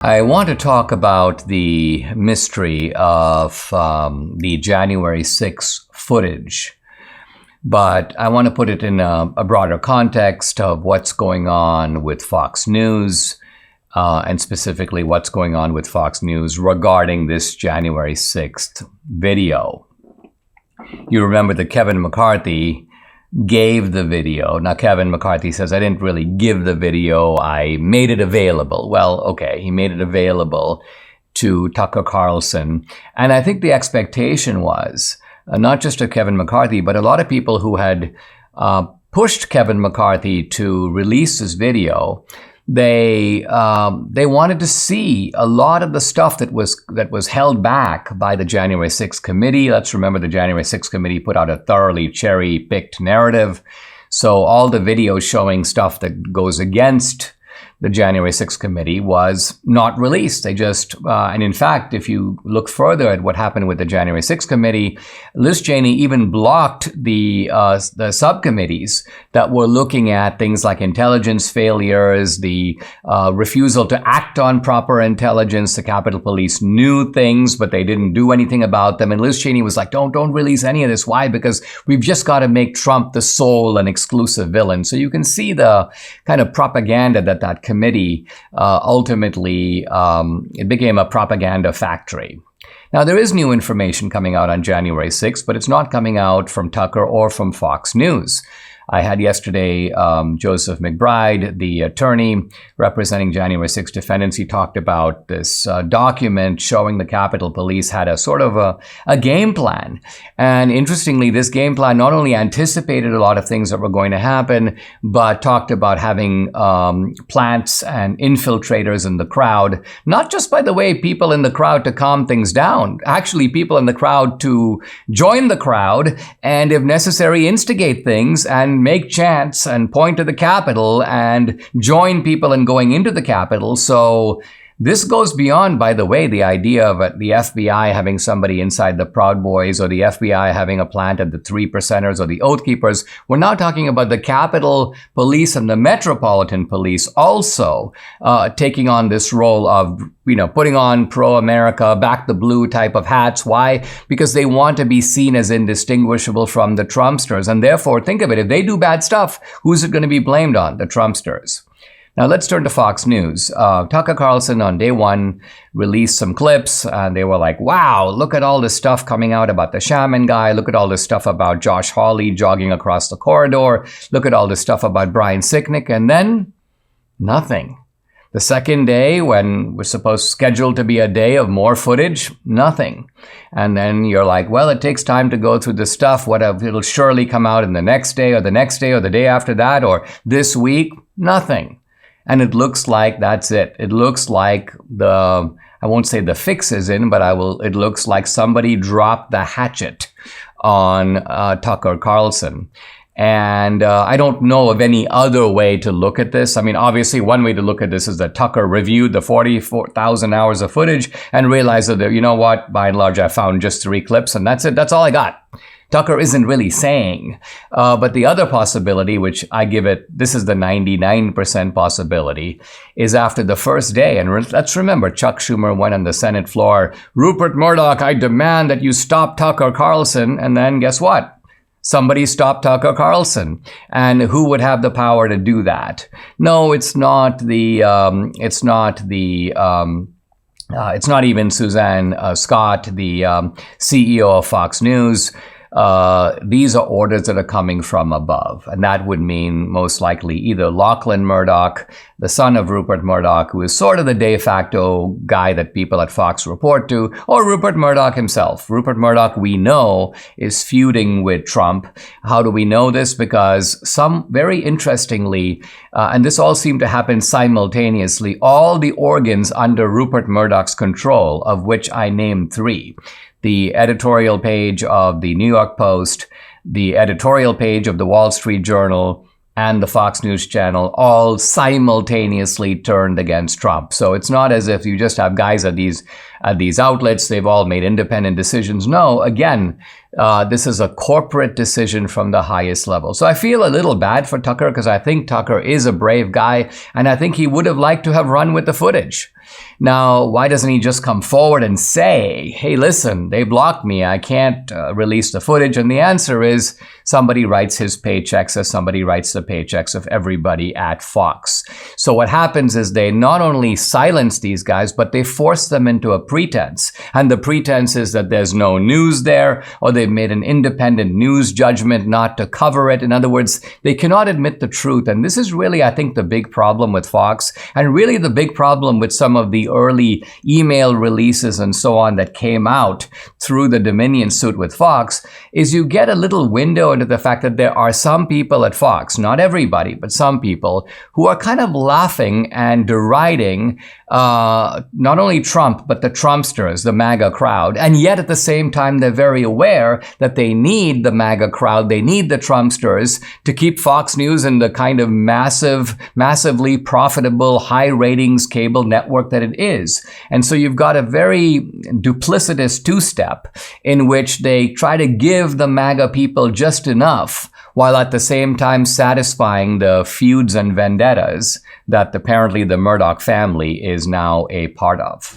I want to talk about the mystery of the January 6th footage, but I want to put it in a broader context of what's going on with Fox News, and specifically what's going on with Fox News regarding this January 6th video. You remember that Kevin McCarthy gave the video. Now, Kevin McCarthy says, I didn't really give the video, I made it available. Well, okay, he made it available to Tucker Carlson. And I think the expectation was, not just of Kevin McCarthy, but a lot of people who had pushed Kevin McCarthy to release this video, they wanted to see a lot of the stuff that was held back by the January 6th committee. Let's remember the January 6th committee put out a thoroughly cherry-picked narrative. So all the videos showing stuff that goes against the January 6th committee was not released. They just, and in fact, if you look further at what happened with the January 6th committee, Liz Cheney even blocked the subcommittees that were looking at things like intelligence failures, the refusal to act on proper intelligence. The Capitol Police knew things, but they didn't do anything about them. And Liz Cheney was like, don't release any of this. Why? Because we've just got to make Trump the sole and exclusive villain. So you can see the kind of propaganda that committee ultimately it became a propaganda factory. Now, there is new information coming out on January 6th, but it's not coming out from Tucker or from Fox News. I had yesterday Joseph McBride, the attorney representing January 6 defendants. He talked about this document showing the Capitol Police had a sort of a game plan. And interestingly, this game plan not only anticipated a lot of things that were going to happen, but talked about having plants and infiltrators in the crowd, not just, by the way, people in the crowd to calm things down, actually people in the crowd to join the crowd and, if necessary, instigate things and make chants and point to the Capitol and join people in going into the Capitol. So this goes beyond, by the way, the idea of the FBI having somebody inside the Proud Boys or the FBI having a plant at the Three Percenters or the Oath Keepers. We're now talking about the Capitol Police and the Metropolitan Police also taking on this role of, putting on pro-America, back the blue type of hats. Why? Because they want to be seen as indistinguishable from the Trumpsters. And therefore, think of it, if they do bad stuff, who's it going to be blamed on? The Trumpsters. Now, let's turn to Fox News. Tucker Carlson on day one released some clips, and they were like, wow, look at all this stuff coming out about the shaman guy. Look at all this stuff about Josh Hawley jogging across the corridor. Look at all this stuff about Brian Sicknick. And then nothing. The second day, when we're scheduled to be a day of more footage, nothing. And then you're like, well, it takes time to go through the stuff. It'll surely come out in the next day or the next day or the day after that or this week. Nothing. And it looks like that's it. It looks like I won't say the fix is in, but it looks like somebody dropped the hatchet on Tucker Carlson. And I don't know of any other way to look at this. I mean, obviously, one way to look at this is that Tucker reviewed the 44,000 hours of footage and realized that, you know what, by and large, I found just 3 clips and that's it. That's all I got. Tucker isn't really saying. But the other possibility, which I give it, this is the 99% possibility, is after the first day. And let's remember, Chuck Schumer went on the Senate floor, Rupert Murdoch, I demand that you stop Tucker Carlson. And then guess what? Somebody stopped Tucker Carlson. And who would have the power to do that? No, it's not even Suzanne Scott, the CEO of Fox News. These are orders that are coming from above. And that would mean most likely either Lachlan Murdoch, the son of Rupert Murdoch, who is sort of the de facto guy that people at Fox report to, or Rupert Murdoch himself. Rupert Murdoch, we know, is feuding with Trump. How do we know this? Because very interestingly, and this all seemed to happen simultaneously, all the organs under Rupert Murdoch's control, of which I named 3, the editorial page of the New York Post, the editorial page of the Wall Street Journal, and the Fox News channel all simultaneously turned against Trump. So it's not as if you just have guys at these outlets, they've all made independent decisions. No, again, this is a corporate decision from the highest level. So I feel a little bad for Tucker because I think Tucker is a brave guy, and I think he would have liked to have run with the footage. Now, why doesn't he just come forward and say, hey, listen, they blocked me. I can't release the footage. And the answer is somebody writes his paychecks as somebody writes the paychecks of everybody at Fox. So what happens is they not only silence these guys, but they force them into a pretense. And the pretense is that there's no news there, or they've made an independent news judgment not to cover it. In other words, they cannot admit the truth. And this is really, I think, the big problem with Fox, and really the big problem with some of the early email releases and so on that came out through the Dominion suit with Fox, is you get a little window into the fact that there are some people at Fox, not everybody, but some people, who are kind of laughing and deriding not only Trump, but the Trumpsters, the MAGA crowd. And yet at the same time, they're very aware that they need the MAGA crowd, they need the Trumpsters to keep Fox News in the kind of massively profitable, high ratings cable network that it is. And so you've got a very duplicitous two-step in which they try to give the MAGA people just enough, while at the same time satisfying the feuds and vendettas that apparently the Murdoch family is now a part of.